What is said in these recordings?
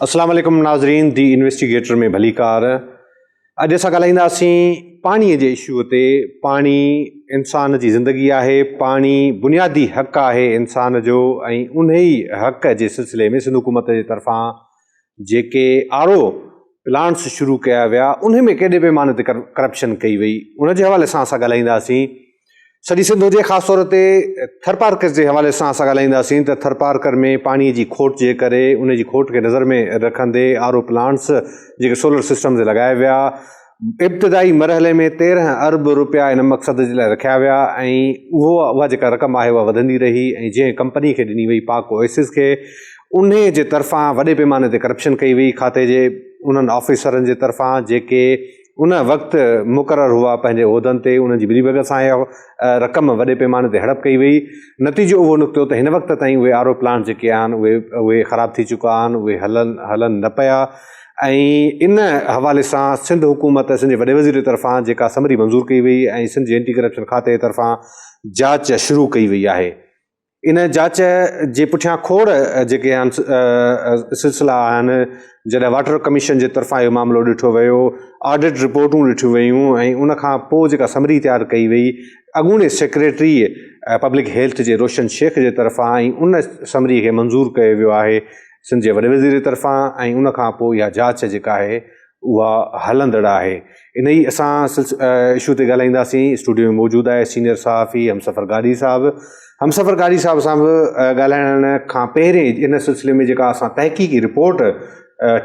अस्सलाम वालेकुम नाज़रीन, दी इन्वेस्टिगेटर में भली कार। अॼु असां ॻाल्हाईंदासीं पाणीअ जे इशू ते। पाणी इंसान जी ज़िंदगी आहे, पाणी बुनियादी हक़ आहे इंसान जो, ऐं उन ई हक़ जे सिलसिले में सिंध हुकूमत जे तरफ़ां जेके आर ओ प्लांट्स शुरू कया विया उन में केॾे पैमाने ते करप्शन कई वई, उन जे हवाले सां असां ॻाल्हाईंदासीं। सॼी सिंध हुजे, ख़ासि तौर ते थरपारकर जे हवाले सां असां ॻाल्हाईंदासीं त थरपारकर में पाणीअ जी खोट जे करे उन जी खोट खे नज़र में रखंदे आर ओ प्लांट्स जेके सोलर सिस्टम ते लॻाया विया, इब्तिदाई मरहले में 13 अरब रुपया इन मक़सद जे लाइ रखिया विया, ऐं उहा जेका रक़म आहे उहा वधंदी रही, ऐं जंहिं कंपनी खे ॾिनी वई पाक ओएसिस खे, उन जे तरफ़ां वॾे पैमाने ते करप्शन कई वई खाते जे उन्हनि ऑफिसरनि जे तरफ़ां जेके उन वक़्तु मुक़ररु हुआ पंहिंजे उहिदनि ते। उन्हनि जी ॿिनी वजह सां इहा रक़म वॾे पैमाने ते हड़प कई वई। नतीजो उहो निकितो त हिन वक़्त ताईं उहे आर ओ प्लांट जेके आहिनि उहे ख़राबु थी चुका आहिनि, उहे हलनि न पिया। ऐं इन हवाले सां सिंध हुकूमत, सिंध जे वॾे वज़ीर तरफ़ां जेका समरी मंज़ूर कई वई ऐं सिंध जे एंटी करप्शन खाते जे तरफ़ां जांच शुरू कई वई आहे। इन जांच जे पुठियां खोड़ जेके आहिनि सिलसिला आहिनि। जॾहिं वाटर कमीशन जे तरफ़ां इहो मामिलो ॾिठो वियो, ऑडिट रिपोर्टूं ॾिठियूं वयूं, ऐं उनखां पोइ जेका समरी तयारु कई वई अॻूणे सेक्रेटरी पब्लिक हेल्थ जे रोशन शेख जे तरफ़ां, ऐं उन समरी खे मंज़ूर कयो वियो आहे सिंध जे वॾे वज़ीर जे तरफ़ां, ऐं उनखां पोइ इहा जांच जेका आहे उहा हलंदड़ आहे। इन ई असां इशू ते ॻाल्हाईंदासीं। स्टूडियो में मौजूदु आहे सीनियर सहाफ़ी हमसफ़र गाॾी साहिबु। हमसफ़र गाॾी साहिब सां बि ॻाल्हाइण खां पहिरें इन सिलसिले में जेका असां तहक़ीक़ी रिपोर्ट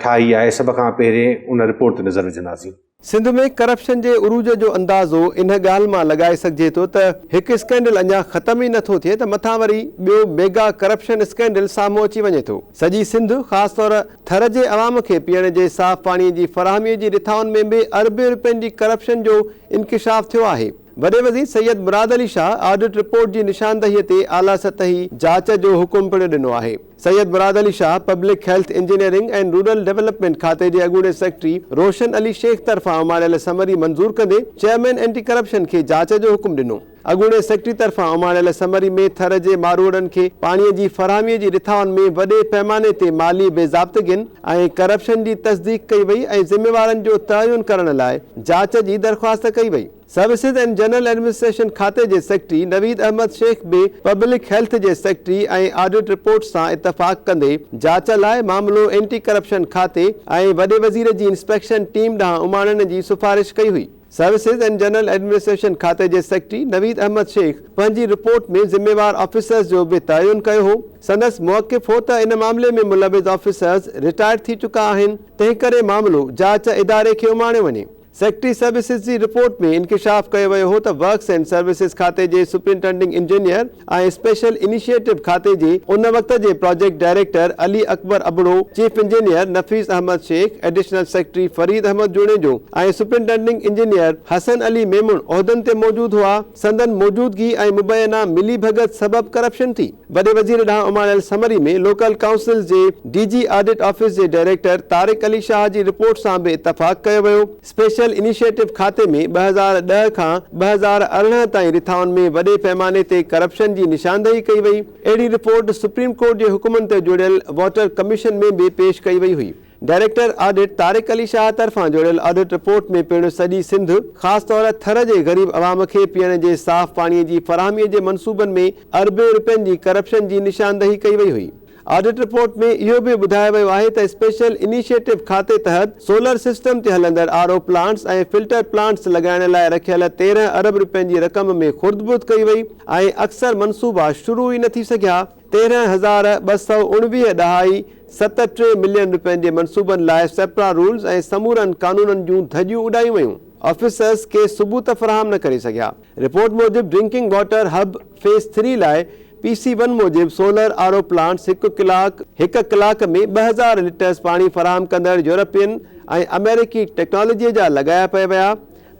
ठाही आहे, सभ खां पहिरें उन रिपोर्ट ते नज़र विझंदासीं। सिंध में करप्शन जे उरूज जो अंदाज़ो इन ॻाल्हि मां लॻाए सघिजे थो त हिकु स्कैंडल अञा ख़तम ई नथो थिए त मथां वरी ॿियो मेगा करप्शन स्कैंडल साम्हूं अची वञे थो। सॼी सिंध, ख़ासि तौर थर जे अवाम खे पीअण जे साफ़ पाणीअ जी फ़राहमीअ जी रिथाउनि में बि अरबे रुपयनि जी करप्शन जो इंकिशाफ थियो आहे। वॾे वज़ीर सैयद मुराद अली शाह ऑडिट रिपोर्ट जी निशानदहीअ ते आला सतही जांच जो हुकुम पिणु ॾिनो आहे। Syed Murad Ali Shah public health engineering and rural development खाते जे अॻूणे सेक्रेटरी रोशन अली शेख तरफ़ां उमारियल समरी मंज़ूर कंदे चेयरमैन एंटी करप्शन खे जांच जो हुकुम ॾिनो। अॻूणे सेक्रेटरी तरफ़ां उमारियल समरी में थर जे मारोड़नि खे पाणीअ जी फ़राहमीअ जी रिथाउनि में वॾे पैमाने ते माली बेज़ाब्तगियुनि ऐं करप्शन जी तस्दीक़ कई वई, ऐं ज़िम्मेवारनि जो तयन करण लाइ जांच जी दरख़्वास्त कई वई। सर्विसिज एंड जनरल एडमिनिस्ट्रेशन खाते जे सेक्रेटरी नवीद अहमद शेख बि पब्लिक हेल्थ जे सेक्रेटरी ऐं ऑडिट रिपोर्ट सां इतफ़ाक़ कंदे जांच लाइ मामिलो एंटी करप्शन खाते ऐं वॾे वज़ीर जी इंस्पेक्शन टीम ॾांहुं उमाणण जी सिफ़ारिश कई हुई। सर्विसिज एंड जनरल एडमिनिस्ट्रेशन खाते जे सेक्रेटरी नवीद अहमद शेख पंहिंजी रिपोर्ट में ज़िम्मेवार ऑफिसर्स जो बि तयन कयो हो। संदसि मौक़िफ़ हो त इन मामले में मुलविज़ ऑफिसर्स रिटायर थी चुका आहिनि, तंहिं करे मामिलो जांच इदारे खे उमाणे वञे। सेक्रेटरी सर्विसिज जी रिपोर्ट में इंकिशाफ कयो वियो हो त वर्क्स एंड सर्विसिज खाते जे सुपरिंटेंडिंग इंजीनियर ऐं स्पेशल इनिशिएटिव खाते जे उन वक़्त जे project director Ali Akbar Abro, chief engineer Nafees Ahmed Shaikh, additional secretary Farid Ahmed Jurejo ऐं सुपरिंटेंडिंग इंजीनियर हसन अली मेमुन उहिदनि ते मौजूद हुआ। संदन मौजूदगी ऐं मुबैना मिली भगत सबब करप्शन थी। वॾे वज़ीर ॾांहुं उमारियल समरी में लोकल काउंसिल जे डीजी ऑडिट ऑफिस जे डायरेक्टर तारिक अली शाह जी रिपोर्ट सां बि इतफ़ाक़ कयो वियो। स्पेशल इनिशिएटिव खाते में 2010 खां 2018 ताईं रिथाउनि में वॾे पैमाने ते करप्शन जी निशानदही कई वई। अहिड़ी रिपोर्ट सुप्रीम कोर्ट जे हुकुमनि ते जुड़ियल वाटर कमीशन में बि पेश कई वई हुई। डायरेक्टर ऑडिट तारिक अली शाह तरफ़ां जुड़ियल ऑडिट रिपोर्ट में पिणु सॼी सिंध, ख़ासि तौर थर जे ग़रीब अवाम खे पीअण जे साफ़ पाणीअ जी फ़राहमीअ जे मनसूबनि में अरबे रुपयनि जी करप्शन जी निशानदही कई वई हुई। ऑडिट रिपोर्ट में इहो बि ॿुधायो वियो आहे त स्पेशल इनिशिएटिव खाते तहत सोलर सिस्टम ते हलंदड़ आर ओ प्लांट्स ऐं फिल्टर प्लांट्स लॻाइण लाइ रखियल 13 अरब रुपयनि जी रक़म में खुर्दबुद कई वई, ऐं अक्सर मनसूबा शुरू ई न थी सघिया। 13,229.73 मिलियन रुपयनि जे मनसूबनि लाइ सेपरा रूल्स ऐं समूरनि कानूननि जूं धजियूं उॾायूं वयूं। ऑफिसर्स के सबूत फराहम न करे सघिया। रिपोर्ट मूजिबि ड्रिंकिंग वाटर हब फेज़ 3 लाइ PC1 मूजिबि सोलर आर ओ प्लांट्स हिकु कलाक में 2000 लीटर्स पाणी फराहम कंदड़ यूरोपियन ऐं अमेरिकी टेक्नोलॉजीअ जा लॻाया पिया विया,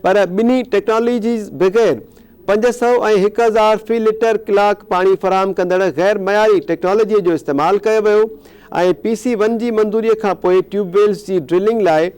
पर ॿिन्ही टेक्नोलॉजीज़ बग़ैर 500 ऐं 1000 फ़ी लीटर कलाक पाणी फराहम कंदड़ गैर मयारी टेक्नोलॉजीअ जो इस्तेमालु कयो वियो, ऐं PC1 जी मंज़ूरीअ खां पोइ ट्यूबवेल्स जी ड्रिलिंग लाइ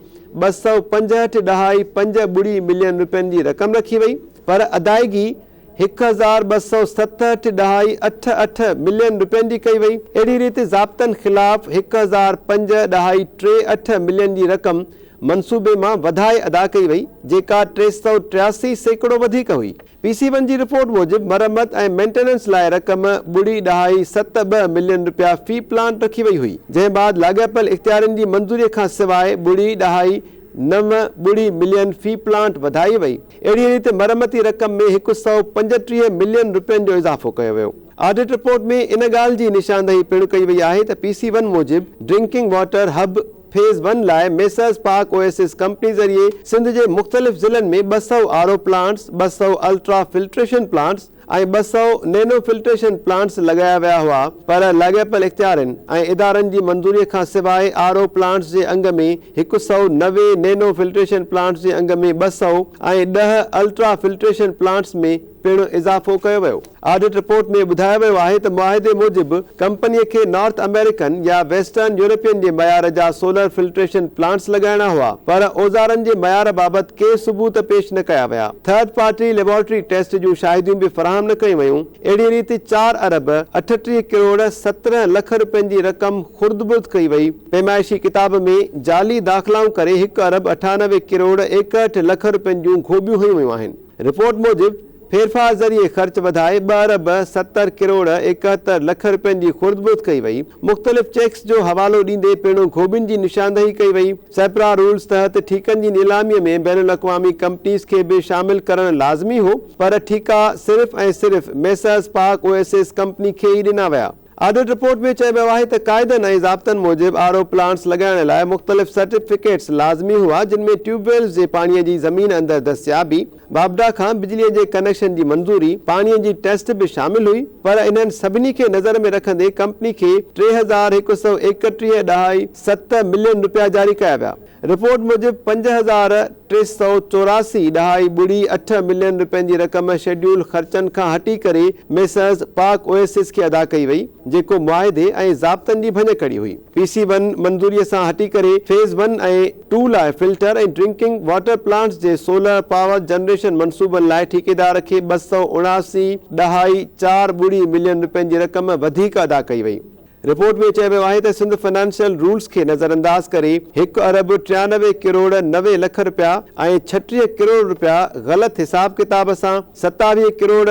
265.50 मिलियन रुपयनि जी रक़म रखी वई, पर अदायगी 1267.88 मिलियन रुपयनि जी कई वई। अहिड़ी रीति ज़ाब्तनि ख़िलाफ़ 1005.28 मिलियन जी रक़म मनसूबे मां वधाए अदा कई वई, जेका 383 सैकड़ो वधीक हुई। PC1 जी रिपोर्ट मूजिबि मरम्मत ऐं मेंटेनेंस लाइ रक़म 0.72 मिलियन रुपया फ़ी प्लांट रखी वई हुई, जंहिं बाद लाॻापियल इख़्तियारनि जी मंज़ूरीअ खां सवाइ 0.90 मिलियन फ़ी प्लांट वधाई वई। अहिड़ी रीति मरम्मती रक़म में 135 मिलियन रुपयनि जो इज़ाफ़ो कयो वियो। ऑडिट रिपोर्ट में इन ॻाल्हि जी निशानदही पिणु कई वई आहे त PC1 मूजिबि ड्रिंकिंग वाटर हब फेज़ 1 लाइ मेसर्स पाक ओएसिस कंपनी ज़रिए सिंध जे मुख़्तलिफ़ ज़िलनि में 200 RO plants, 200 ultra filtration plants ऐं 200 नैनो फिल्ट्रेशन प्लांट्स लॻाया विया हुआ, पर लाॻापियल इख़्तियारनि ऐं इदारनि जी मंज़ूरीअ खां सवाइ आरओ प्लांट्स जे अंग में 190, नैनो फिल्ट्रेशन प्लांट्स जे अंग में 200 ऐं 10 अल्ट्रा फिल्ट्रेशन प्लांट्स में पिणु इज़ाफ़ो कयो वियो। ऑडिट रिपोर्ट में ॿुधायो वियो आहे त मुआहिदे मूजिबि कंपनीअ खे नॉर्थ अमेरिकन या वेस्टर्न यूरोपियन जे मयार जा सोलर फिल्ट्रेशन प्लांट्स लॻाइणा हुआ, पर औज़ारनि जे मयार बाबति के सबूत पेश न कया विया। थर्ड पार्टी लेबोरेटरी टेस्ट जूं शाहिदियूं बि फराहम न कयूं वयूं। अहिड़ी रीति 4 अरब 38 करोड़ 17 लख रुपयनि जी रक़म खुर्द-बुर्द कई वई। पैमाइशी किताब में जाली दाख़िलाऊं करे 1 अरब 98 करोड़ 61 लख रुपयनि जूं घोबियूं हयूं वियूं आहिनि। रिपोर्ट मूजिबि फेरफार ज़रिए ख़र्च वधाए 2 अरब 70 करोड़ 71 लख रुपयनि जी खुर्द-बुर्द कई वई। मुख़्तलिफ़ चेक्स जो हवालो ॾींदे पिणु घोबियुनि जी निशानदही कई वई। सेपरा रूल्स तहत ठीकनि जी नीलामीअ में बैनुल अक़वामी कंपनीज़ खे बि शामिल करणु लाज़मी हो, पर ठीका सिर्फ़ ऐं सिर्फ़ मेसर्स पाक ओएसिस कंपनी खे ई ॾिना विया। ऑडिट रिपोर्ट में चयो वियो आहे त क़ाइदनि ऐं ज़ाब्तनि मूजिबि आरओ प्लांट्स लॻाइण लाइ मुख़्तलिफ़ सर्टिफिकेट्स लाज़मी हुआ, जिन में ट्यूबवेल्स जे पाणीअ जी ज़मीन अंदरि दस्तियाबी, बाबडा खां बिजलीअ जे कनेक्शन जी मंज़ूरी, पाणीअ जी टेस्ट बि शामिल हुई, पर इन्हनि सभिनी खे नज़र में रखंदे कंपनी खे 3131.7 मिलियन रुपया जारी कया विया। रिपोर्ट मूजिबि 5384.08 मिलियन रुपयनि जी रक़म शेड्यूल ख़र्चनि खां हटी करे मेसर्स पाक ओएसिस खे अदा कई वई, जेको मुआहिदे ऐं ज़ाब्तनि जी भञकड़ी हुई। PC1 मंज़ूरीअ सां हटी करे फेज़ 1 ऐं 2 लाइ फिल्टर ऐं ड्रिंकिंग वाटर प्लांट्स जे सोलर पावर जनरेशन मंसूबनि लाइ ठेकेदार खे 279.40 मिलियन रुपयनि जी रक़म वधीक अदा कई वई। रिपोर्ट में चयो वियो आहे त सिंध फाइनेंशियल रूल्स खे नज़रअंदाज करे 1 अरब 93 करोड़ 90 लख रुपया ऐं 36 करोड़ रुपया ग़लति हिसाब किताब सां 27 करोड़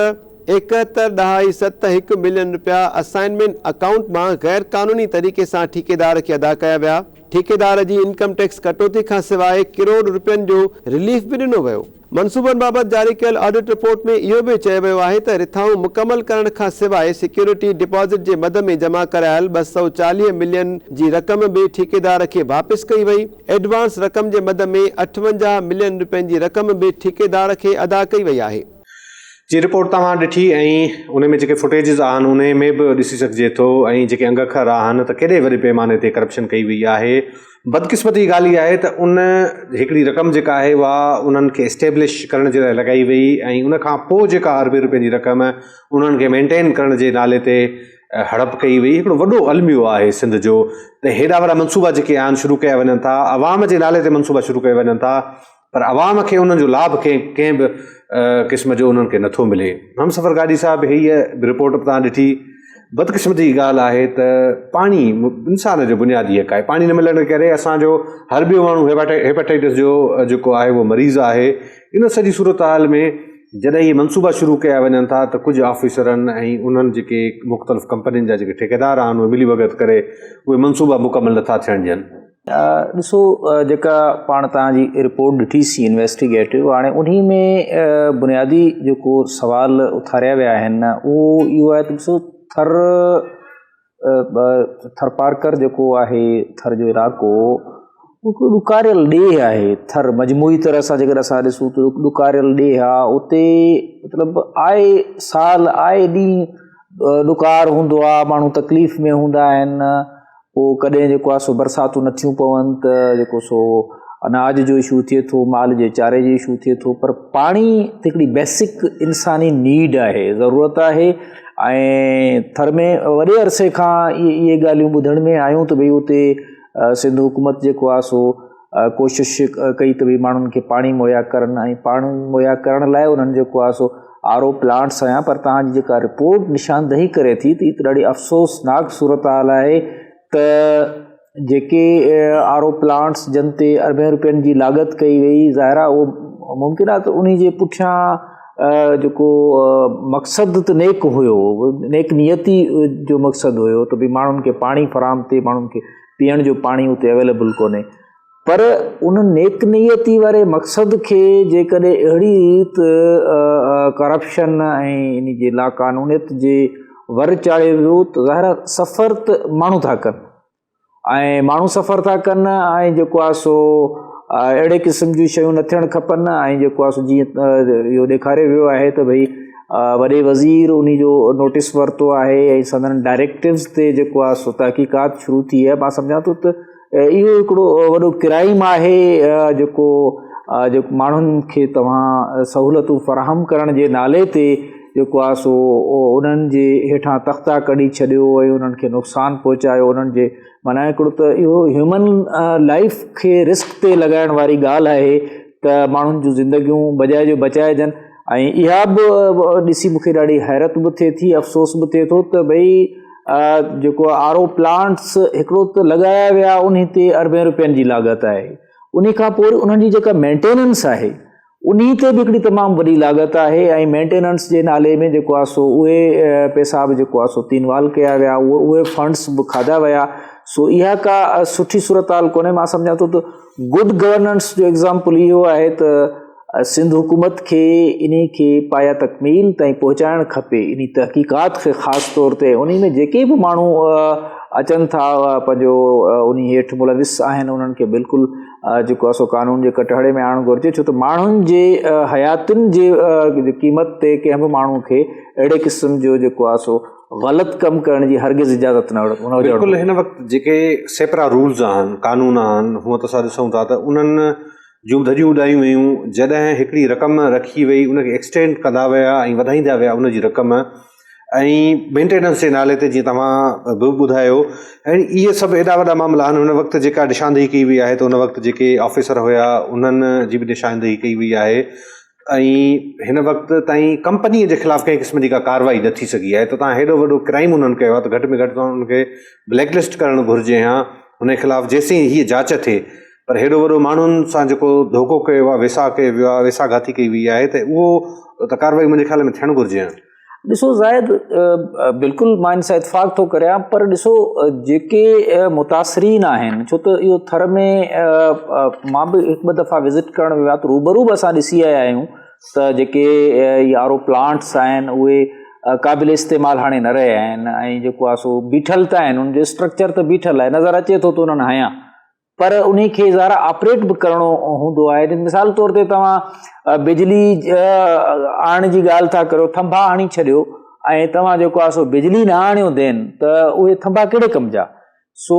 71.71 मिलियन रुपया असाइनमेंट अकाउंट मां गैर कानूनी तरीक़े सां ठेकेदार खे अदा कया विया। ठेकेदार जी इनकम टैक्स कटौती खां सवाइ करोड़ रुपयनि जो रिलीफ बि ॾिनो वियो। मनसूबनि बाबति जारी कयल ऑडिट रिपोर्ट में इहो बि चयो वियो आहे त रिथाऊं मुकमल करण खां सवाइ सिक्योरिटी डिपॉज़िट जे मद में जमा करायल 240 मिलियन जी रक़म बि ठेकेदार खे वापसि कई वई। एडवांस रक़म जे मद में 58 मिलियन रुपयनि जी रक़म बि ठेकेदार खे अदा कई वई आहे। जी रिपोर्ट तव्हां ॾिठी ऐं उन में जेके फुटेजिस आहिनि उन में बि ॾिसी सघिजे थो ऐं जेके अंग अखर आहिनि त केॾे वॾे पैमाने ते करप्शन कई वई आहे। बदकिस्मती ॻाल्हि इहा आहे त उन हिकिड़ी रक़म जेका आहे उहा उन्हनि खे एस्टेब्लिश करण जे लाइ लॻाई वई ऐं उन खां पोइ जेका अरबे रुपए जी रक़म उन्हनि खे मेंटेन करण जे नाले ते हड़प कई वई। हिकिड़ो वॾो अलमियो आहे सिंध जो त हेॾा वॾा मनसूबा जेके आहिनि शुरू कया वञनि था, अवाम जे नाले ते मनसूबा शुरू कया वञनि था, पर अवाम खे उन्हनि जो लाभ कंहिं बि क़िस्म जो उन्हनि खे नथो मिले। हमसफ़र गाॾी साहिबु हीअ रिपोर्ट तव्हां ॾिठी। बदकिस्मती ॻाल्हि आहे त पाणी इंसान जो बुनियादी हक़ आहे। पाणी न मिलण करे असांजो हर ॿियो माण्हू हेपेटाइटिस जो जेको आहे उहो मरीज़ आहे। इन सॼी सूरत हाल में जॾहिं इहे मनसूबा शुरू कया वञनि था त कुझु ऑफिसरनि ऐं उन्हनि जेके मुख़्तलिफ़ कंपनियुनि जा जेके ठेकेदार आहिनि उहे मिली भगत करे उहे मनसूबा मुकमल नथा थियण ॾियनि। ॾिसो, जेका पाण तव्हांजी रिपोर्ट ॾिठीसीं इन्वेस्टिगेटिव, हाणे उन में बुनियादी जेको सुवाल उथारिया विया आहिनि उहो इहो आहे त ॾिसो थरपारकर जेको आहे, थर जो इलाइक़ो ॾुकारियल ॾेह आहे। थर मजमूई तरह सां जेकर असां ॾिसूं त ॾुकारियल ॾेह आहे। उते मतिलबु आए साल आए ॾींहुं ॾुकार हूंदो आहे, माण्हू तकलीफ़ में हूंदा आहिनि। पोइ कॾहिं जेको आहे सो बरसातूं नथियूं पवनि त जेको सो अनाज जो इशू थिए थो, माल जे चारे जो इशू थिए थो। पर पाणी हिकिड़ी बेसिक इंसानी नीड आहे, ज़रूरत आहे। ऐं थर में वॾे अरसे खां इहे ॻाल्हियूं ॿुधण में आयूं त भई उते सिंध हुकूमत जेको आहे सो कोशिशि कई त भई माण्हुनि खे पाणी मुहैया करनि ऐं पाणी मुहैया करण लाइ उन्हनि जेको आहे सो RO प्लांट्स आहियां, पर तव्हांजी जेका रिपोर्ट निशानदही करे थी त हीअ ॾाढी अफ़सोसनाक सूरत हाल आहे त जेके RO प्लांट्स जिन ते अरबें रुपयनि जी लागत कई वई, ज़ाहिर आहे उहो मुमकिन आहे त उन जे पुठियां जेको मक़सदु त नेक हुयो, नेक नियती जो मक़सदु हुयो त भई माण्हुनि खे पाणी फ़राहम थिए, माण्हुनि खे पीअण जो पाणी उते अवेलेबल कोन्हे, पर उन नेक नियती वारे मक़सद खे जेकॾहिं अहिड़ी रीति करप्शन ऐं इन जे लाक़ानूनियत जे वर चाढ़ियो वियो त ज़ाहिर सफ़र त माण्हू था कनि ऐं माण्हू सफ़र था कनि ऐं जेको आहे सो अहिड़े क़िस्म जूं शयूं न थियणु खपनि ऐं जेको आहे सो जीअं इहो ॾेखारियो वियो आहे त भई वॾे वज़ीर उन जो नोटिस वरितो आहे ऐं संदन डायरेक्टिव्स ते जेको आहे सो तहक़ीक़ात शुरू थी आहे। मां सम्झां थो त इहो हिकिड़ो वॾो क्राइम आहे जेको माण्हुनि खे तव्हां सहूलियतूं फ़राहम करण जे नाले ते जेको आहे सो उन्हनि जे हेठां तख़्ता कढी छॾियो ऐं उन्हनि खे नुक़सानु पहुचायो। उन्हनि जे माना हिकिड़ो त इहो ह्यूमन लाइफ खे रिस्क ते लॻाइण वारी ॻाल्हि आहे त माण्हुनि जूं ज़िंदगियूं बचाइजनि। ऐं इहा बि ॾिसी मूंखे ॾाढी हैरत बि थिए थी, अफ़सोस बि थिए थो त भई जेको RO प्लांट्स हिकिड़ो त लॻाया विया उन ते अरबें रुपयनि जी लागत आहे, उन खां पोइ उन्हनि जी जेका मेंटेनेंस आहे उन ते बि हिकिड़ी तमामु वॾी लागत आहे ऐं मेंटेनेंस जे नाले में जेको आहे सो उहे पैसा बि जेको आहे सो तीनवाल कया विया, उहे फंड्स बि खाधा विया। सो इहा का सुठी सूरत हाल कोन्हे। मां सम्झां थो त गुड गवर्नेंस जो एग्ज़ाम्पल इहो आहे त सिंध हुकूमत खे इन खे पाया तकमील ताईं पहुचाइणु खपे, इन तहक़ीक़ात खे ख़ासि तौर ते उन में जेके बि माण्हू अचनि था पंहिंजो उन हेठि मुलविस आहिनि उन्हनि खे बिल्कुलु जेको आहे सो कानून जे कटहरे में आणणु घुरिजे, छो त माण्हुनि जे हयातुनि जे क़ीमत ते कंहिं बि माण्हू खे अहिड़े क़िस्म जो जेको आहे सो ग़लति कमु करण जी हरगिज़ इजाज़त न हुजणु। बिल्कुलु हिन वक़्तु जेके सेपरा रूल्स आहिनि, कानून आहिनि, हूअं त असां ॾिसूं था त उन्हनि जूं धजियूं उॾायूं वयूं। जॾहिं हिकिड़ी रक़म रखी वई उनखे एक्सटेंड कंदा विया ऐं वधाईंदा विया उनजी रक़म ऐं मेंटेनेंस जे नाले ते, जीअं तव्हां बि ॿुधायो, ऐं इहे सभु एॾा वॾा मामला आहिनि। हुन वक़्तु जेका निशानदेही कई वई आहे त उन वक़्तु जेके ऑफिसर हुया उन्हनि जी बि निशानदेही कई वई आहे ऐं हिन वक़्तु ताईं कंपनीअ जे ख़िलाफ़ु कंहिं क़िस्म जी का कार्रवाई न थी सघी आहे। त तव्हां हेॾो वॾो क्राइम उन्हनि कयो आहे त घटि में घटि तव्हां उनखे ब्लैकलिस्ट करणु घुरिजे हा, हुन ख़िलाफ़ु जेसीं हीअ जांच थिए। पर हेॾो वॾो माण्हुनि सां जेको धोखो कयो आहे, वेसा कयो वियो आहे, वेसाघाती कई वई आहे, त उहो त कार्रवाई मुंहिंजे ख़्याल में थियणु घुरिजे हा। ॾिसो ज़ाहिद, बिल्कुलु मां इन सां इतफ़ाक़ थो करियां, पर ॾिसो जेके मुतासिरीन आहिनि, छो त इहो थर में मां बि हिकु ॿ दफ़ा विज़िट करणु वियो आहे त रूबरू बि असां ॾिसी आया आहियूं त जेके RO प्लांट्स आहिनि उहे क़ाबिल इस्तेमालु हाणे न रहिया आहिनि ऐं जेको आहे सो बीठल त आहिनि, उनजो स्ट्रक्चर त बीठल आहे, नज़र अचे थो त उन्हनि हयां, पर उन खे ज़ारा ऑपरेट बि करिणो हूंदो आहे। मिसाल तौर ते तव्हां बिजली आणण जी ॻाल्हि था करियो, थंभा हणी छॾियो ऐं तव्हां जेको आहे सो बिजली न आणियो देन त उहे थंभा कहिड़े कम जा। सो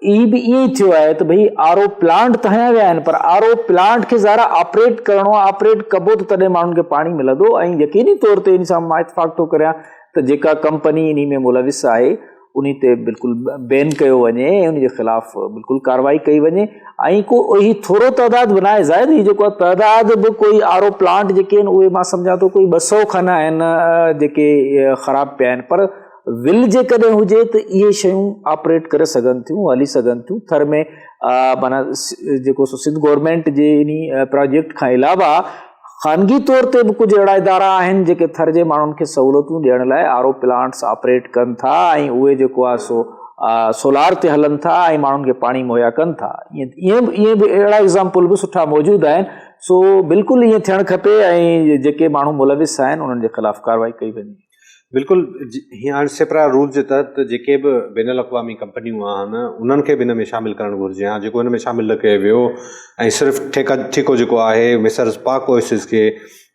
ई बि ईअं ई थियो आहे त भई RO प्लांट त हया विया आहिनि, पर RO प्लांट खे ज़ारा ऑपरेट करिणो आहे, ऑपरेट कबो त तॾहिं माण्हुनि खे पाणी मिलंदो। ऐं यकीनी तौर ते इन सां मां इतफ़ाक़ थो करियां त जेका कंपनी इन में मुलविस आहे उन ते बिल्कुलु बैन कयो वञे ऐं उन जे ख़िलाफ़ु बिल्कुलु कार्रवाई कई वञे ऐं को ही थोरो तइदाद बि न आहे ज़ाहिर, ही जेको तइदाद बि कोई RO प्लांट जेके आहिनि उहे मां सम्झां थो कोई 200 खनि आहिनि जेके ख़राबु पिया आहिनि, पर विल जेकॾहिं हुजे त इहे शयूं ऑपरेट करे सघनि थियूं, हली सघनि थियूं। थर में माना जेको सिंध गवर्नमेंट जे इन प्रोजेक्ट खां अलावा ख़ानगी तौर ते बि कुझु अहिड़ा इदारा आहिनि जेके थर जे माण्हुनि खे सहूलियतूं ॾियण लाइ RO प्लांट्स ऑपरेट कनि था ऐं उहे जेको आहे सो सोलार ते हलनि था ऐं माण्हुनि खे पाणी मुहैया कनि था। ईअं बि अहिड़ा एग्ज़ाम्पल बि सुठा मौजूदु आहिनि। सो बिल्कुलु ईअं थियणु खपे ऐं जेके माण्हू मुलविस आहिनि उन्हनि जे ख़िलाफ़ु कार्रवाई कई वञे। बिल्कुलु हीअं हाणे सेपरा रूल जे तहत जेके बि बैनुल अक़वामी कंपनियूं आहिनि उन्हनि खे बि हिन में शामिलु करणु घुरिजे हा, जेको हिन में शामिलु न कयो वियो ऐं सिर्फ़ु ठेको जेको आहे मिसर्स पाक ओएसिस खे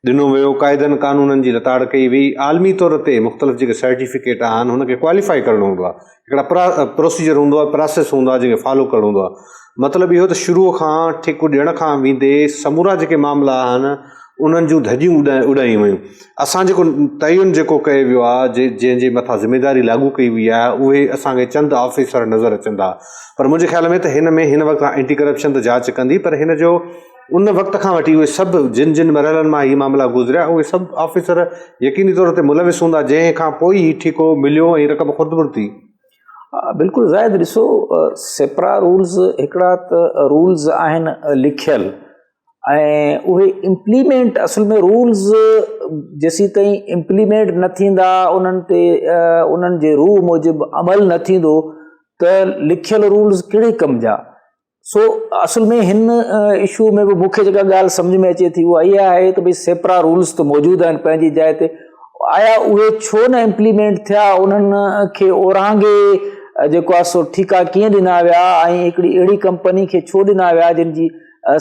ॾिनो वियो, क़ाइदनि कानूननि जी लताड़ कई वई। आलमी तौर ते मुख़्तलिफ़ जेके सर्टिफिकेट आहिनि हुनखे क्वालिफाई करिणो हूंदो आहे, हिकिड़ा प्रोसीजर हूंदो आहे, प्रोसेस हूंदो आहे जंहिंखे फॉलो करिणो हूंदो आहे। मतिलबु इहो त शुरूअ खां ठेको ॾियण खां वेंदे समूरा जेके मामला आहिनि उन्हनि जूं धजियूं उॾायूं वयूं। असां जेको तयन जेको कयो वियो आहे, जंहिंजे मथां ज़िमेदारी लागू कई वई आहे, उहे असांखे चंद ऑफिसर नज़र अचनि था। पर मुंहिंजे ख़्याल में त हिन वक़्तु एंटी करप्शन त जांच कंदी, पर हिन जो उन वक़्त खां वठी उहे सभु जिन जिन मरहलनि मां हीअ मामला गुज़रिया उहे सभु ऑफिसर यकीनी तौर ते मुलविस हूंदा, जंहिं खां पोइ ई ठीको मिलियो ऐं रक़म खुर्दबुर थी। बिल्कुलु ज़ाहिद, ॾिसो सेपरा रूल्स हिकिड़ा त रूल्स आहिनि लिखियल, ऐं उहे इम्प्लीमेंट असल में रूल्स जेसी ताईं इम्प्लीमेंट न थींदा, उन्हनि ते उन्हनि जे रूह मूजिबि अमल न थींदो त लिखियल रूल्स कहिड़े कम जा। सो असल में हिन इशू में बि मूंखे जेका ॻाल्हि सम्झ में अचे थी उहा इहा आहे त भई सेपरा रूल्स त मौजूदु आहिनि पंहिंजी जाइ ते, आया उहे छो न इम्प्लीमेंट थिया, उन्हनि खे ओरांगे जेको आहे सो ठीका कीअं ॾिना विया, ऐं हिकिड़ी अहिड़ी कंपनी खे छो ॾिना विया जिन जी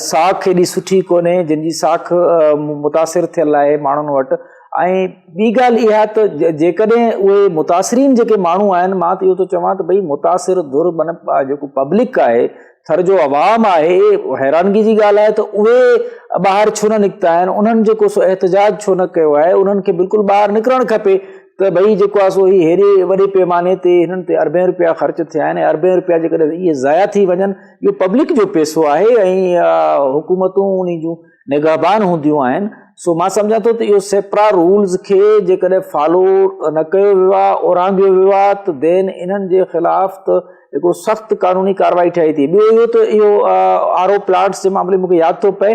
साख एॾी सुठी कोन्हे, जिन जी साख मुतासिर थियल आहे माण्हुनि वटि। ऐं ॿी ॻाल्हि इहा त जेकॾहिं उहे मुतासिरीन जेके माण्हू आहिनि, मां त इहो थो चवां त भई मुतासिर धुर माना जेको पब्लिक आहे, थर जो अवाम आहे, हैरानगी जी ॻाल्हि आहे त उहे ॿाहिरि छो न निकिता आहिनि, उन्हनि जेको सो एहतजाज छो न कयो आहे। उन्हनि खे बिल्कुलु ॿाहिरि निकिरणु खपे त भई जेको आहे सो ही हेॾे वॾे पैमाने ते हिननि ते अरबे रुपया ख़र्च थिया आहिनि, अरबे रुपया जेकॾहिं इहे ज़ाया थी वञनि, इहो पब्लिक जो पैसो आहे ऐं हुकूमतूं उन जूं निगहबान हूंदियूं आहिनि। सो मां सम्झां थो त इहो सेपरा रूल्स खे जेकॾहिं फॉलो न कयो वियो आहे, ओरांगियो वियो आहे, त देन इन्हनि जे ख़िलाफ़ त हिकिड़ो सख़्तु कानूनी कार्रवाई ठही थी। ॿियो इहो त इहो आर ओ प्लांट्स जे मामले मूंखे यादि थो पए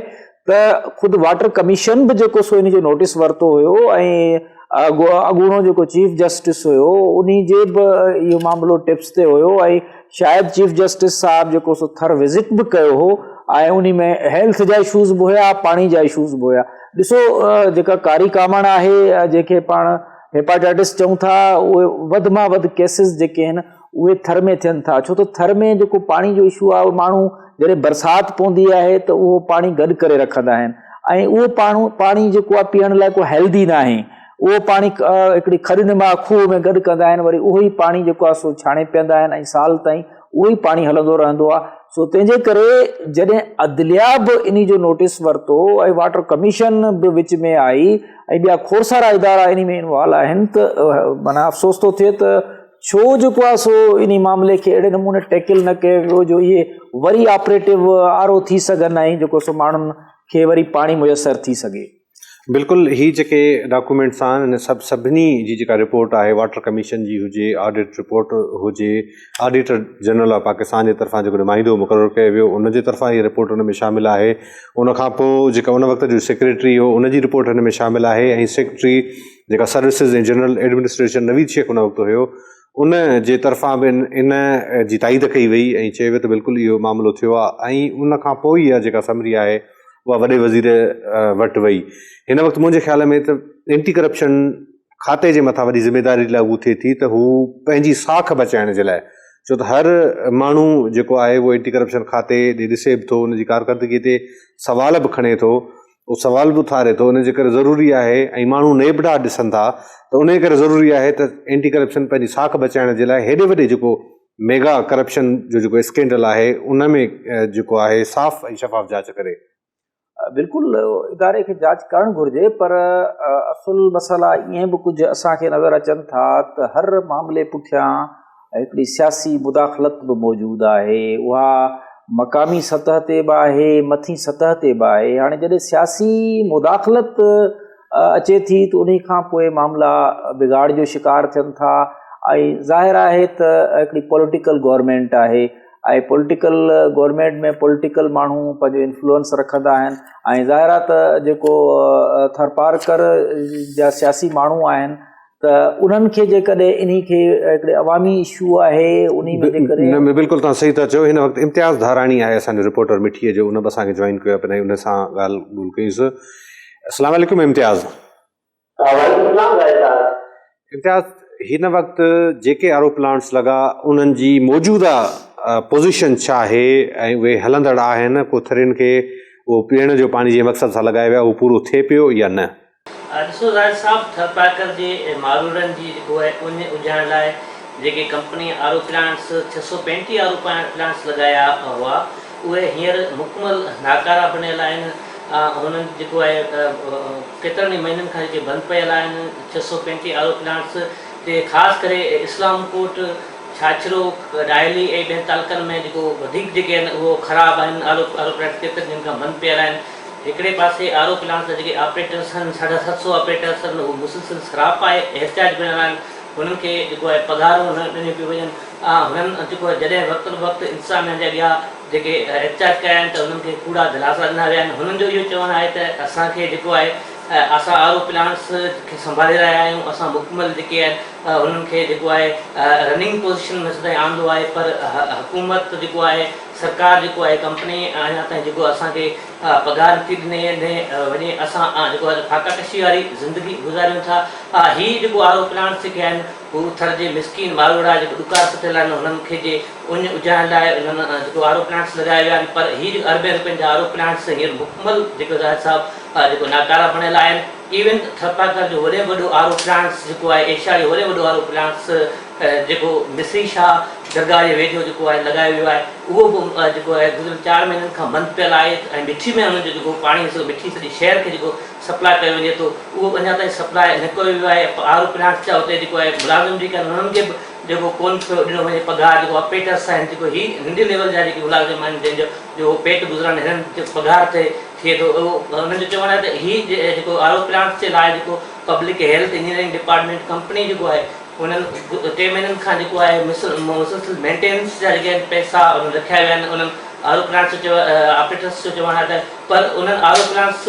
त ख़ुदि वाटर कमीशन बि जेको सो इन जो नोटिस वरितो हुयो, ऐं अॻूणो जेको चीफ जस्टिस हुयो उन जे बि इहो मामिलो टिप्स ते हुयो, ऐं शायदि चीफ जस्टिस साहिबु जेको सो थर विज़िट बि कयो हो, ऐं उन में हेल्थ जा इशूज़ बि हुया, पाणी जा इशूज़ बि हुया। ॾिसो जेका कारी कामण आहे, जंहिंखे पाण हेपाटाइटिस चऊं था, उहे वधि मां वधि केसिस जेके आहिनि उहे थर में थियनि था, छो त थर में जेको पाणी जो इशू आहे, माण्हू जॾहिं बरसाति पवंदी आहे त उहो पाणी गॾु करे रखंदा आहिनि, ऐं उहो पाणी जेको आहे पीअण लाइ को हेल्दी न आहे। उहो पाणी हिकिड़ी खॾिन मां खूह में गॾु कंदा आहिनि, वरी उहो ई पाणी जेको आहे सो छाणे पीअंदा आहिनि, ऐं साल ताईं उहो ई पाणी हलंदो रहंदो आहे। सो तंहिंजे करे जॾहिं अदलिया बि इन जो नोटिस वरितो, ऐं वाटर कमीशन बि विच में आई, ऐं ॿिया खोड़ सारा इदारा इन में इन्वॉल्व आहिनि, त माना अफ़सोस थो थिए त छो जेको आहे सो इन मामले खे अहिड़े नमूने टैकल न कयो वियो जो इहे वरी ऑपरेटिव आर ओ थी सघनि, ऐं जेको सो माण्हुनि खे वरी पाणी मुयसरु थी सघे। बिल्कुलु ही जेके डॉक्यूमेंट्स आहिनि सभिनी जी जेका रिपोर्ट आहे, वाटर कमीशन जी हुजे, ऑडिट रिपोर्ट हुजे, ऑडिटर जनरल ऑफ पाकिस्तान जे तरफ़ां जेको नुमाइंदो मुक़ररु कयो वियो उन जे तरफ़ां हीअ रिपोर्ट हुन में शामिल आहे। उनखां पोइ जेका उन वक़्त जो सेक्रेटरी हो उन जी रिपोर्ट हिन में शामिल आहे, ऐं सेक्रेटरी जेका सर्विसिस ऐं जनरल एडमिनिस्ट्रेशन नवीद शेख उन वक़्तु हुयो, उन जे तरफ़ां बि इन जी ताईद कई वई ऐं चयो वियो त बिल्कुलु इहो मामिलो थियो आहे। ऐं उन खां पोइ इहा जेका समरी आहे उहा वॾे वज़ीर वटि वई। हिन वक़्तु मुंहिंजे ख़्याल में त एंटी करप्शन खाते जे मथां वॾी ज़िमेदारी लागू थिए थी त हू पंहिंजी साख बचाइण जे लाइ, छो त हर माण्हू जेको आहे उहो एंटी करप्शन खाते ॾे ॾिसे बि थो, उनजी कारकर्दगीअ ते सवाल बि खणे थो, उहो सवाल बि उथारे थो, उनजे करे ज़रूरी आहे, ऐं माण्हू नेबडा ॾिसनि था त उन करे ज़रूरी आहे त एंटी करप्शन पंहिंजी साख बचाइण जे लाइ हेॾे वॾे जेको मेगा करप्शन जो जेको स्कैंडल आहे उन में जेको आहे साफ़ ऐं शफ़ाफ़ जांच करे। बिल्कुलु इदारे खे जांच करणु घुरिजे, पर असुल मसइला ईअं बि कुझु असांखे नज़र अचनि था त हर मामले पुठियां हिकिड़ी सियासी मुदाख़लत बि मौजूदु आहे। उहा मक़ामी सतह ते बि आहे, मथी सतह ते बि आहे। हाणे जॾहिं सियासी मुदाख़लत अचे थी त उन खां पोइ मामला बिगाड़ जो शिकार थियनि था, ऐं ज़ाहिर आहे त हिकिड़ी पॉलिटिकल गवर्नमेंट आहे, ऐं पॉलिटिकल गवर्नमेंट में पॉलिटिकल माण्हू पंहिंजो इन्फ्लुएंस रखंदा आहिनि, ऐं ज़ाहिर आहे त जेको थरपारकर जा सियासी माण्हू आहिनि त उन्हनि खे जेकॾहिं इन खे हिकिड़े अवामी इशू आहे उन में जेकॾहिं बिल्कुलु तव्हां सही था चओ। हिन वक़्तु इम्तियाज़ धाराणी आहे असांजो रिपोर्टर मिठीअ जो, उन बि असांखे जॉइन कयो आहे, उन सां ॻाल्हि ॿोल कईसीं। अस्सलाम वालेकुम इम्तियाज़। इम्तियाज़, हिन वक़्तु जेके आर ओ प्लांट्स लॻा उन्हनि जी मौजूदा पोज़ीशन छा आहे ऐं उहे हलंदड़ आहिनि, को थरियुनि खे उहो पीअण जो पाणी जे मक़सद सां लॻाया विया, उहो पूरो थिए पियो या न? ॾिसो ज़ाहिर साहब, थरपारकर जे मारूरनि जी जेको आहे उन उजाइण लाइ JK company R O plants 635 R O plants लॻाया हुआ उहे हींअर मुकमल नाकारा बणियल आहिनि। हुननि जेको आहे केतिरनि ई महीननि खां जेके बंदि पियल आहिनि 635 आर ओ प्लांट्स ते, ख़ासि करे इस्लाम कोट छाछरो डायली ऐं ॿियनि तालुकनि में जेको वधीक जेके आहिनि उहो ख़राबु आहिनि। आरो प्लांट केतिरनि ॾींहंनि खां बंदि पियल आहिनि। हिकिड़े पासे आरो प्लांट जेके ऑपरेटर्स आहिनि 750 ऑपरेटर्स आहिनि उहो मुसलसिल ख़राबु आहे, एहतियात पिणल आहिनि। हुननि खे जेको आहे पघारूं न ॾिनियूं पियूं वञनि। हुननि जेको आहे जॾहिं वक़्तु वक़्तु इंतिज़ामिया जे अॻियां जेके एहतियात कया आहिनि त हुननि खे कूड़ा दिलासा ॾिना विया आहिनि। हुननि जो इहो चवणु आहे त असांखे जेको आहे असां आरो प्लांट्स खे संभाले रहिया आहियूं। असां मुकमल जेके आहिनि उन्हनि खे जेको आहे रनिंग पोज़ीशन में सदाईं आंदो आहे, पर हुकूमत जेको आहे सरकार जेको आहे कंपनी अञा ताईं जेको असांखे पघार नथी ॾिने वञे। असां जेको आहे फाकाकशी वारी ज़िंदगी गुज़ारियूं था। हीअ जेको आरो प्लांट्स जेके आहिनि हू थर जे मिसकिन मारोड़ा जेको ॾुकार सुथियल आहिनि हुननि खे जे उन उजाइण लाइ उन्हनि जेको आरो प्लांट्स लॻाया विया आहिनि। पर हीअ जेको अरबे रुपयनि जा आरो प्लांट्स हींअर मुकमल जेको ज़ाहिद साहिबु जेको नाकारा बणियल आहिनि। इवन थरपाकर जो वॾे वॾो आरो प्लांट्स जेको आहे एशिया जो वॾे वॾो आरो प्लांट्स जेको मिसरी शाह दरगाह जे वेझो जेको आहे लॻायो वियो आहे उहो बि जेको आहे गुज़िरियल 4 महीननि खां बंदि पियल आहे। ऐं मिठी में हुनजो जेको पाणी मिठी सॼी शहर खे जेको सप्लाई कयो वञे थो उहो अञा ताईं सप्लाई न कयो वियो आहे। आरो प्लांट्स जा हुते जेको आहे मुलाज़िम जेके आहिनि हुननि खे बि जेको कोन पियो ॾिनो वञे पघार। जेको ऑपरेटर्स आहिनि जेको हीअ नंढे लेवल जा जेके मुलाज़िम आहिनि जंहिंजो पेट गुज़रण हिननि जो पघार थिए थो उहो हुननि जो चवणु आहे त हीअ जेको आरो प्लांट्स जे लाइ जेको public health engineering department company जेको आहे उन्हनि 3 महीननि खां जेको आहे मुसलसिल मेंटेनेंस जा जेके आहिनि पैसा उन्हनि रखिया विया आहिनि। उन्हनि आरो प्लांट्स जो ऑपरेटर्स जो चवणु आहे त पर उन्हनि आरो प्लांट्स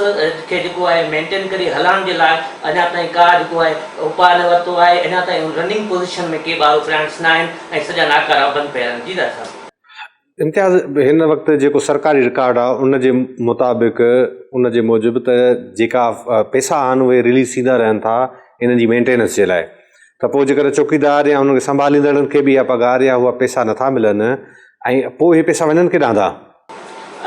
खे जेको आहे मेंटेन करे हलाइण जे लाइ अञा ताईं का जेको आहे उपाय न वरितो आहे। अञा ताईं रनिंग पोज़ीशन में के आरो प्लांट्स न आहिनि ऐं सॼा नाकारा बंदि पिया आहिनि। जी दादा साहिबु इम्तियाज़ हिन वक़्तु जेको सरकारी रिकॉर्ड आहे उन जे मुताबिक़ उन जे मूजिबि त जेका पैसा आहिनि उहे रिलीज़ थींदा रहनि था इन जी मेंटेनेंस जे लाइ। त पोइ जेकर चौकीदार या उनखे संभालींदड़नि खे बि इहा पघार या उहा पैसा नथा मिलनि ऐं पोइ इहे पैसा वञनि केॾांहुं था?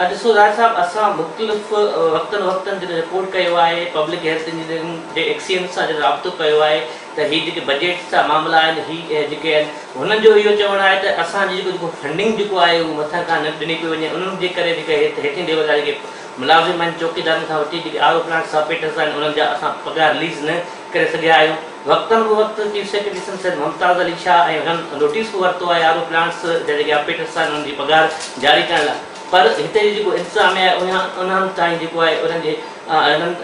ॾिसो राज साहिबु असां मुख़्तलिफ़ वक़्तनि जॾहिं रिपोर्ट कयो आहे पब्लिक हेल्थ इंजीनियरिंग जे एक्सीएंस सां जॾहिं राब्तो कयो आहे त हीअ जेके बजट जा मामला आहिनि हीअ जेके आहिनि हुननि जो इहो चवणु आहे त असांजी जेको फंडिंग जेको आहे उहो मथां खां न ॾिनी पई वञे। उन्हनि जे करे जेके हेठि लेवल जा जेके मुलाज़िम आहिनि चौकीदारनि खां वठी जेके आरो प्लांट्स ऑपरेटर्स आहिनि उन्हनि जा असां पघार रिलीज़ न करे सघिया आहियूं। वक़्तनि बि वक़्तु चीफ सेक्रेटरी सैयद मुमताज़ अली शाह ऐं हुननि नोटिस बि वरितो आहे आरो प्लांट्स जा जेके ऑपरेटर्स आहिनि उन्हनि जी पघार जारी करण लाइ। पर हिते जेको इंतिज़ाम आहे उन्हनि ताईं जेको आहे उन्हनि जे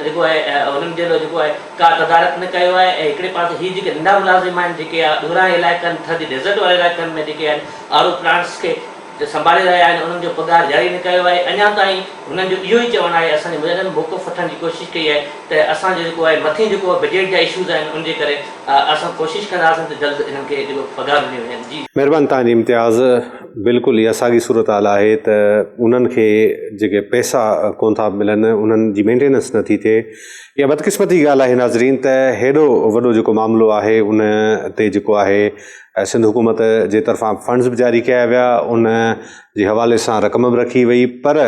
जेको आहे उन्हनि जो जेको आहे का तदारक न कयो आहे। ऐं हिकिड़े पासे हीअ जेके नंढा मुलाज़िम आहिनि जेके ॾुरां इलाइक़नि थधि डेज़र्ट वारे इलाइक़नि में जेके आहिनि आरो प्लांट्स खे संभाले रहिया आहिनि उन्हनि जो पघार जारी न कयो आहे। अञा ताईं हुननि जो इहो ई चवणु आहे असांजे मुजरिम मौक़ुफ़ वठण जी कोशिशि कई आहे त असांजो जेको आहे मथे जेको बजट जा इशूज़ आहिनि उनजे करे असां कोशिशि कंदासीं त जल्द इन्हनि खे जेको पघार ॾिनी वञनि। जी महिरबानी तव्हांजी इम्तियाज़। बिल्कुलु इहा साॻी सूरत हाल आहे त उन्हनि खे जेके पैसा कोन था मिलनि उन्हनि जी मेंटेनेंस नथी थिए। इहा बदकिस्मती ॻाल्हि आहे नाज़रीन त हेॾो वॾो जेको मामिलो आहे उन ते जेको आहे सिंध हुकूमत जे तरफ़ां फंड्स बि जारी कया विया, उन जे हवाले सां रक़म बि रखी वई, पर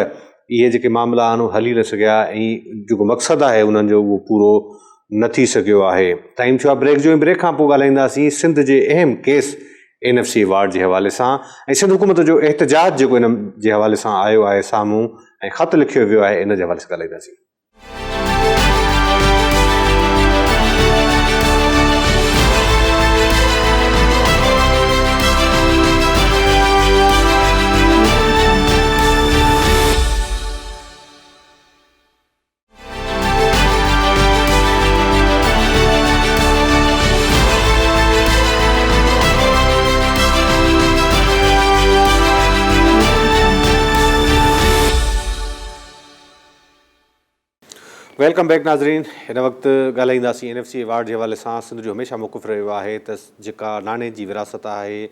इहे जेके मामला आहिनि उहे हली न सघिया ऐं जेको मक़सदु आहे उन्हनि जो उहो पूरो न थी सघियो आहे। टाइम थियो आहे ब्रेक जो। ब्रेक खां पोइ ॻाल्हाईंदासीं सिंध जे अहम केस NFC अवार्ड जे हवाले सां ऐं सिंध हुकूमत जो एहतजाज जेको इन जे हवाले सां आयो आहे साम्हूं ऐं ख़त लिखियो वियो आहे इन जे हवाले सां ॻाल्हाईंदासीं। वेलकम बैक नाज़रीन। हिन वक़्तु ॻाल्हाईंदासीं NFC अवार्ड जे हवाले सां। सिंध जो हमेशह मौक़ुफ़ रहियो आहे त जेका नाणे जी विरासत आहे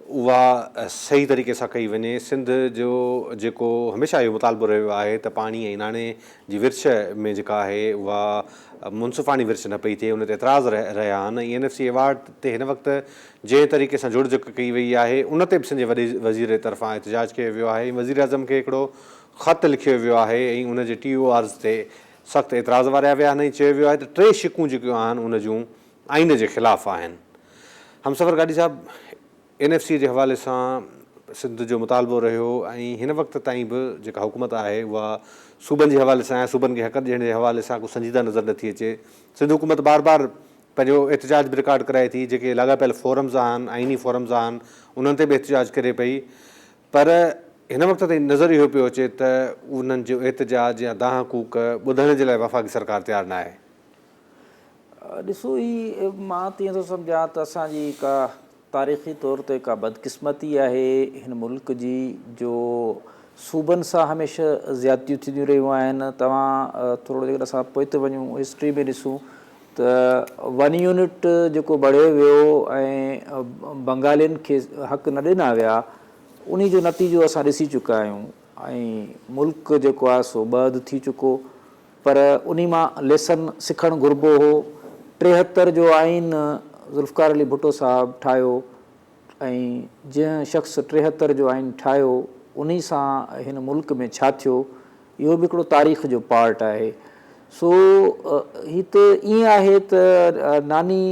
उहा सही तरीक़े सां कई वञे। सिंध जो जेको हमेशह इहो मुतालबो रहियो आहे त पाणी ऐं नाणे जी विर्छ में जेका आहे उहा मुनसिफ़ानी विर्छ न पई थिए, उन ते एतिराज़ रहिया आहिनि। NFC अवार्ड ते हिन वक़्तु जंहिं तरीक़े सां जुड़ जुक कई वई आहे उन ते बि सिंध जे वॾे वज़ीर जे तरफ़ां एहतजाज कयो वियो आहे। वज़ीर आज़म खे हिकिड़ो ख़त लिखियो वियो आहे ऐं उन जे TORs ते सख़्तु एतिराज़ वारिया विया आहिनि। चयो वियो आहे त 3 शिकूं जेकियूं आहिनि उन जूं आइन जे ख़िलाफ़ु आहिनि। हमसफ़र गाॾी साहिबु NFC जे हवाले सां सिंध जो मुतालबो रहियो ऐं हिन वक़्त ताईं बि जेका हुकूमत आहे उहा सूबनि जे हवाले सां सूबनि खे हक़ ॾियण जे हवाले सां को संजीदा नज़र नथी अचे। सिंध हुकूमत बार बार पंहिंजो एहतजाज बि रिकॉर्ड कराए थी, जेके लाॻापियल फोरम्स आहिनि, आइनी फोरम्स आहिनि, उन्हनि ते बि एहतजाज करे पई। पर हिन वक़्त ताईं नज़र इहो पियो अचे त उन्हनि जो एहतजाज या दाह कूक ॿुधण जे लाइ वफ़ाक़ी सरकार तयारु न आहे। ॾिसो, ही मां तीअं थो सम्झां त असांजी का तारीख़ी तौर ते का बदकिस्मती आहे हिन मुल्क जी, जो सूबनि सां हमेशह ज़्यादतियूं थींदियूं रहियूं आहिनि। तव्हां थोरो जेकर असां पोइ ते वञूं, हिस्ट्री में ॾिसूं त 1 यूनिट जेको बढ़ियो वियो ऐं बंगालियुनि खे हक़ न ॾिना विया, उन जो नतीजो असां ॾिसी चुका आहियूं। ऐं मुल्क जेको आहे सो ॿध थी चुको। पर उन मां लेसन सिखणु घुरिबो हो। 73 जो आइन ज़ुल्फ़िकार अली भुट्टो साहब ठाहियो, ऐं जंहिं शख़्स 73 जो आइन ठाहियो, उन सां हिन मुल्क में छा थियो, इहो बि हिकिड़ो तारीख़ जो पार्ट आहे। सो ही त ईअं आहे त नानी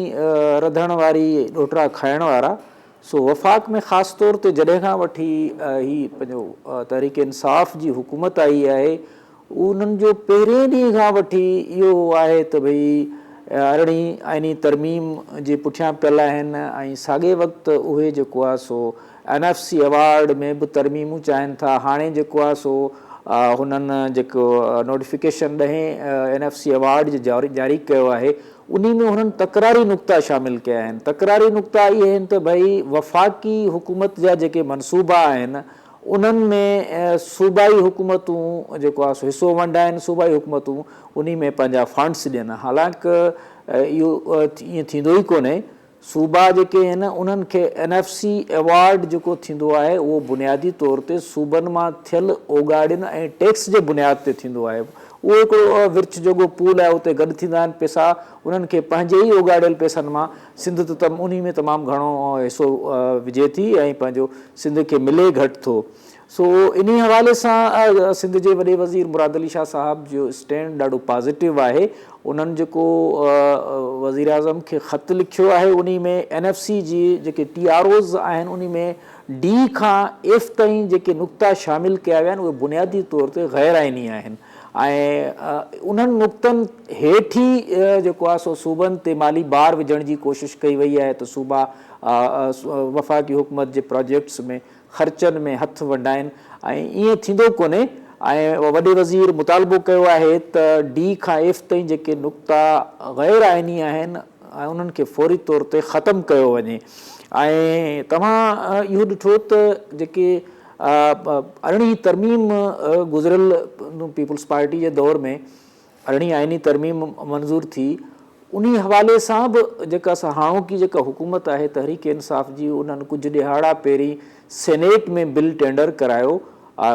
रधण वारी ॾोटरा खाइण वारा। सो वफ़ाक़ में ख़ासि तौर ते जॾहिं खां वठी ही पंहिंजो तहरीक इंसाफ़ जी हुकूमत आई आहे, उन्हनि जो पहिरें ॾींहं खां वठी इहो आहे त भई अरिड़हीं आइनी तरमीम जे पुठियां पियल आहिनि। ऐं साॻे वक़्तु उहे जेको आहे सो NFC अवार्ड में बि तरमीमूं चाहिनि था। हाणे जेको आहे सो हुननि जेको नोटिफिकेशन 10 NFC अवार्ड जो जारी कयो आहे, उन में हुननि तकरारी नुक़्ता शामिलु कया आहिनि। तकरारी नुक़्ता इहे आहिनि त भई वफ़ाक़ी हुकूमत जा जेके मनसूबा आहिनि, उन्हनि में सूबाई हुकूमतूं जेको आहे सो हिसो वंडाइनि, सूबाई हुकूमतूं उन में पंहिंजा फंड्स ॾियनि। हालांकि इहो ईअं थींदो ई कोन्हे। सूबा जेके आहिनि उन्हनि खे NFC अवार्ड जेको थींदो आहे, उहो बुनियादी तौर ते सूबनि मां थियल ओगाड़ियुनि ऐं टैक्स जे बुनियाद ते थींदो आहे। उहो हिकिड़ो विर्च जेको पूल आहे, उते गॾु थींदा आहिनि पैसा, उन्हनि खे पंहिंजे ई ओगाड़ियल पैसनि मां सिंध त उन में तमामु घणो हिसो विझे थी, ऐं पंहिंजो सिंध खे मिले घटि थो। सो इन हवाले सां सिंध जे वॾे वज़ीर मुराद अली शाह साहब जो स्टैंड ॾाढो पॉज़िटिव आहे। उन्हनि जेको वज़ीर आज़म खे ख़त लिखियो आहे, उन में NFC जी जेके TROs आहिनि, उन में D खां F ताईं जेके नुक़्ता शामिलु कया विया आहिनि, उहे बुनियादी तौर ते ग़ैर आइनी आहिनि। ऐं उन्हनि नुक़्तनि हेठि जेको आहे सो सूबनि ते माली बार विझण जी कोशिशि कई वई आहे त सूबा वफ़ाक़ी हुकूमत जे प्रोजेक्ट्स में ख़र्चनि में हथु वंडाइनि, ऐं ईअं थींदो कोन्हे। ऐं वॾे वज़ीर मुतालबो कयो आहे त D खां F ताईं जेके नुक़्ता ग़ैर आइनी आहिनि, ऐं उन्हनि खे फौरी तौर ते ख़तमु कयो वञे। ऐं तव्हां इहो ॾिठो त जेके 18वीं तरमीम गुज़िरियल पीपल्स पार्टी जे दौर में 18वीं आइनी तरमीम मंज़ूर थी, उन हवाले सां बि जेका असां हाणोकी जेका हुकूमत आहे तहरीक इंसाफ़ जी, उन्हनि कुझु ॾिहाड़ा पहिरीं सेनेट में बिल टेंडर करायो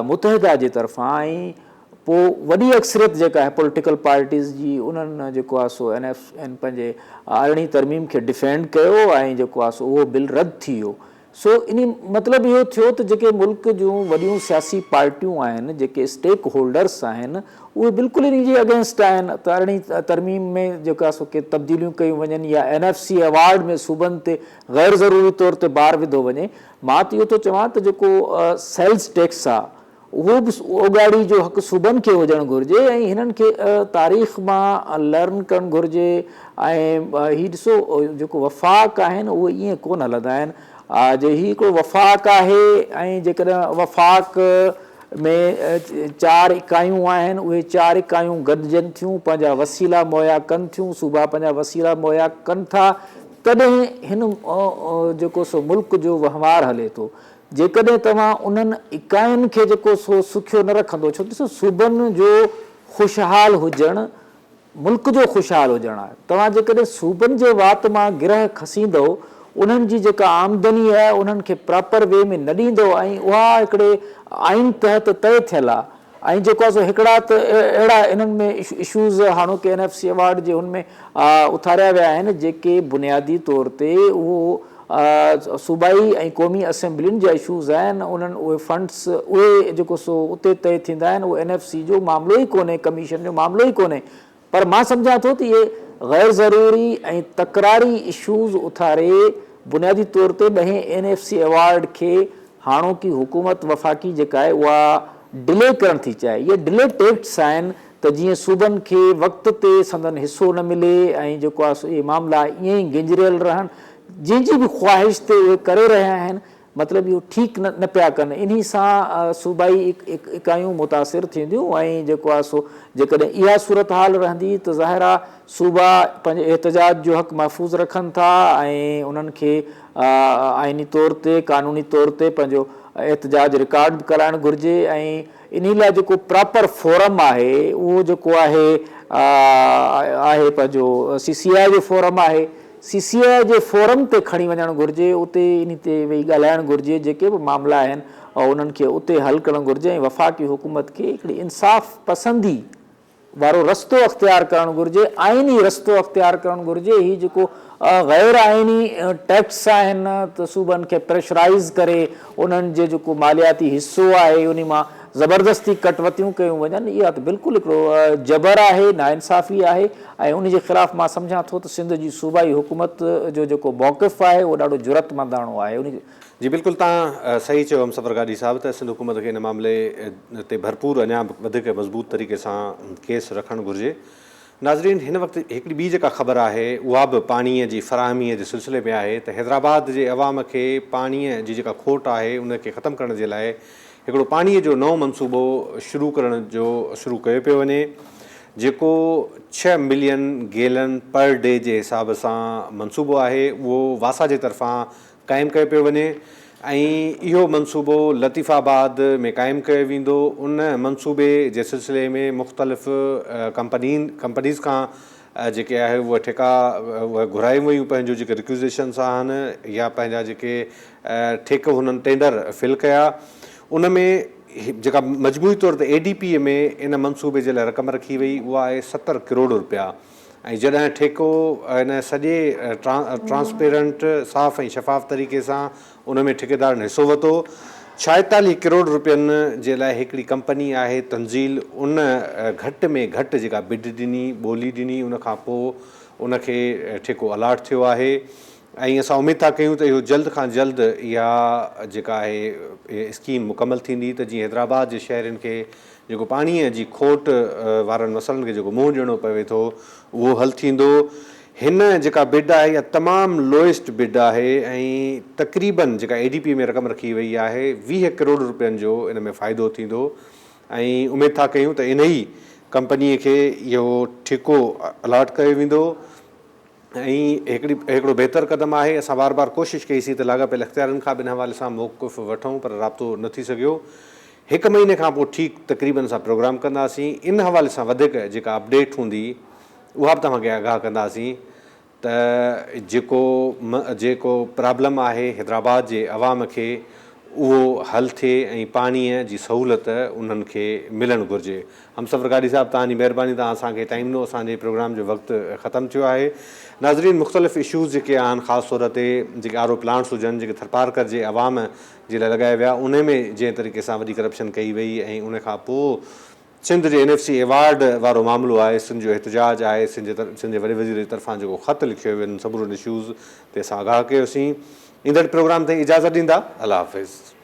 मुतहदा जे तरफ़ां। ऐं पोइ वॾी अक्सरियत जेका आहे पॉलिटिकल पार्टीज़ जी, उन्हनि जेको आहे सो पंहिंजे 18वीं तरमीम खे डिफेंड कयो, ऐं जेको आहे सो उहो बिल रद्द थी वियो। सो इन मतिलबु इहो थियो त जेके मुल्क जूं वॾियूं सियासी पार्टियूं आहिनि, जेके स्टेक होल्डर्स आहिनि, उहे बिल्कुलु इन जे अगेंस्ट आहिनि त 18वीं तरमीम में जेका आहे सो के तब्दीलियूं कयूं वञनि, या NFC अवार्ड में सूबनि ते ग़ैर ज़रूरी तौर ते बार विधो वञे। मां त इहो थो चवां त जेको सेल्स टैक्स आहे, उहो बि ओगाड़ी जो हक़ सूबनि खे हुजणु घुरिजे, ऐं हिननि खे तारीख़ मां लर्न करणु घुरिजे। ऐं हीउ ॾिसो, जेको वफ़ाक़ आहिनि उहे ईअं कोन हलंदा आहिनि। जे हीउ हिकिड़ो वफ़ाक़ आहे, ऐं जेकॾहिं वफ़ाक़ में 4 इकाइयूं आहिनि, उहे 4 इकाइयूं गॾिजनि थियूं, पंहिंजा वसीला मुहैया कनि थियूं, सूबा पंहिंजा वसीला मुहैया कनि था, तॾहिं हिन जेको सो मुल्क जो वहिंवार हले थो। जेकॾहिं तव्हां उन्हनि इकाइयुनि खे जेको सो सुखियो न रखंदो, छो ॾिसो सूबनि जो ख़ुशहाल हुजणु मुल्क जो ख़ुशहाल हुजणु आहे। तव्हां जेकॾहिं सूबनि जे वात मां गिरह खसींदो, उन्हनि जी जेका आमदनी आहे उन्हनि खे प्रॉपर वे में न ॾींदो, ऐं उहा हिकिड़े आइन तहत तय थियल आहे। ऐं जेको आहे सो हिकिड़ा त अहिड़ा इन्हनि में इशूज़ हाणोके NFC अवार्ड जे हुन में उथारिया विया आहिनि, जेके बुनियादी तौर ते उहो सूबाई ऐं क़ौमी असेंबलियुनि जा इशूज़ आहिनि। उन्हनि उहे फंड्स उहे जेको सो उते तय थींदा आहिनि, उहो NFC जो मामिलो ई कोन्हे, कमीशन जो मामिलो ई कोन्हे। पर मां सम्झां थो त इहे ग़ैर ज़रूरी ऐं तकरारी इशूज़ उथारे बुनियादी तौर ते 10 NFC अवार्ड खे हाणोकी हुकूमत वफ़ाक़ी जेका आहे उहा डिले करणु थी चाहे। इहे डिले टेक्ट्स आहिनि त जीअं सूबनि खे वक़्त ते संदन हिसो न मिले ऐं जेको आहे इहे मामला ईअं ई गिंजरियल रहनि, जंहिंजी बि ख़्वाहिश ते उहे करे रहिया आहिनि, मतिलबु इहो ठीकु न पिया कनि। इन सां सूबाई इकायूं मुतासिर थींदियूं ऐं जेको आहे सो जेकॾहिं इहा सूरत हाल रहंदी त ज़ाहिर आहे सूबा पंहिंजे एहतजाज जो हक़ महफ़ूज़ रखनि था ऐं उन्हनि खे आइनी तौर ते क़ानूनी तौर ते पंहिंजो एहतजाज रिकॉर्ड कराइणु घुरिजे ऐं इन लाइ जेको प्रॉपर फोरम आहे उहो जेको आहे पंहिंजो CCI जो फोरम आहे, CCI जे फोरम ते खणी वञणु घुरिजे, उते इन ते वेही ॻाल्हाइणु घुरिजे, जेके बि मामला आहिनि उन्हनि खे उते हल करणु घुरिजे ऐं वफ़ाक़ी हुकूमत खे हिकिड़ी इंसाफ़ पसंदी वारो रस्तो अख़्तियार करणु घुरिजे, आइनी रस्तो अख़्तियार करणु घुरिजे। हीउ जेको ग़ैर आइनी टैक्स आहिनि त सूबनि खे प्रेशराइज़ करे उन्हनि जे जेको मालियाती हिसो आहे उन मां ज़बरदस्ती कटवतियूं कयूं वञनि, इहा त बिल्कुलु हिकिड़ो जबर आहे, नाइंसाफ़ी आहे ऐं उन जे ख़िलाफ़ु मां सम्झां थो त सिंध जी सूबाई हुकूमत जो जेको मौक़िफ़ आहे उहो ॾाढो जुरतमंदाणो आहे। उन जी बिल्कुलु तव्हां सही चयो हमसफ़र गाॾी साहिबु त सिंध हुकूमत खे हिन मामले ते भरपूर अञा वधीक मज़बूत तरीक़े सां केस रखणु घुरिजे। नाज़रीन, हिन वक़्तु हिकिड़ी ॿी जेका ख़बर आहे उहा बि पाणीअ जी फ़राहमीअ जे सिलसिले में आहे त हैदराबाद जे अवाम खे पाणीअ जी जेका खोट आहे उनखे ख़तमु करण जे लाइ हिकिड़ो पाणीअ जो नओं मनसूबो शुरू करण जो शुरू कयो पियो वञे, जेको 6 मिलियन गैलन पर डे जे हिसाब सां मनसूबो आहे, उहो वासा जे तरफ़ां क़ाइमु कयो पियो वञे ऐं इहो मनसूबो लतीफ़ाबाद में क़ाइमु कयो वेंदो। उन मनसूबे जे सिलसिले में मुख़्तलिफ़ कंपनीज़ खां जेके आहे उहे ठेका उहे घुराई वयूं, पंहिंजो जेके रिक्विज़ेशन्स आहिनि या पंहिंजा जेके ठेको हुननि टेंडर फिल कया। उन में जेका मजमूई तौर ते ADP में इन मनसूबे जे लाइ रक़म रखी वई उहा आहे 70 करोड़ रुपया ऐं जॾहिं ठेको इन सॼे ट्रांसपेरेंट साफ़ ऐं शफ़ाफ़ तरीक़े सां उन में ठेकेदारनि हिसो वरितो। 46 करोड़ रुपयनि जे लाइ हिकिड़ी कंपनी आहे तंज़ील, उन घटि में घटि जेका बिड ॾिनी, ॿोली ॾिनी, उन खां पोइ उनखे ठेको अलाट थियो आहे ऐं असां उमेदु था कयूं त इहो जल्द खां जल्द इहा जेका आहे स्कीम मुकमल थींदी त जीअं हैदराबाद जे शहरनि खे जेको पाणीअ जी खोट वारनि मसइलनि खे जेको मुंहुं ॾियणो पवे थो उहो हल थींदो। हिन जेका बिड आहे इहा तमामु लोएस्ट बिड आहे ऐं तक़रीबन जेका ADP में रक़म रखी वई आहे 20 करोड़ रुपयनि जो इन में फ़ाइदो थींदो ऐं उमेदु था कयूं त इन ई कंपनीअ खे इहो ठेको अलाट कयो वेंदो ऐं हिकिड़ो बहितर क़दम आहे। असां बार बार कोशिशि कईसीं त लाॻापियल इख़्तियारनि खां ॿिन हवाले सां मौक़िफ़ वठूं पर राब्तो न थी सघियो। 1 महीने खां पोइ ठीकु तक़रीबन असां प्रोग्राम कंदासीं। इन हवाले सां वधीक जेका अपडेट हूंदी उहा बि तव्हांखे आगाह कंदासीं त जेको प्रॉब्लम आहे हैदराबाद जे अवाम खे उहो हल थिए ऐं पाणीअ जी सहूलियत उन्हनि खे मिलणु घुरिजे। हमसफ़र गाॾी साहिबु, तव्हांजी महिरबानी, तव्हां असांखे टाइम ॾिनो। असांजे प्रोग्राम जो वक़्तु ख़तमु थियो आहे। नाज़रीन, मुख़्तलिफ़ इशूज़ जेके आहिनि ख़ासि तौर ते जेके RO प्लांट्स हुजनि जेके थरपारकर जे अवाम जे लाइ लॻाया विया, उन में जंहिं तरीक़े सां वॾी करप्शन कई वई ऐं उन खां पोइ सिंध जे NFC अवार्ड वारो मामिलो आहे, सिंध जो एहतजाज आहे, सिंध जे वॾे वज़ीर जे तरफ़ां जेको ख़त लिखियो वियो, सभिनी इशूज़ ते असां आगाह कयोसीं। ईंदड़ प्रोग्राम ते इजाज़त ॾींदा। अल्लाह हाफ़िज़।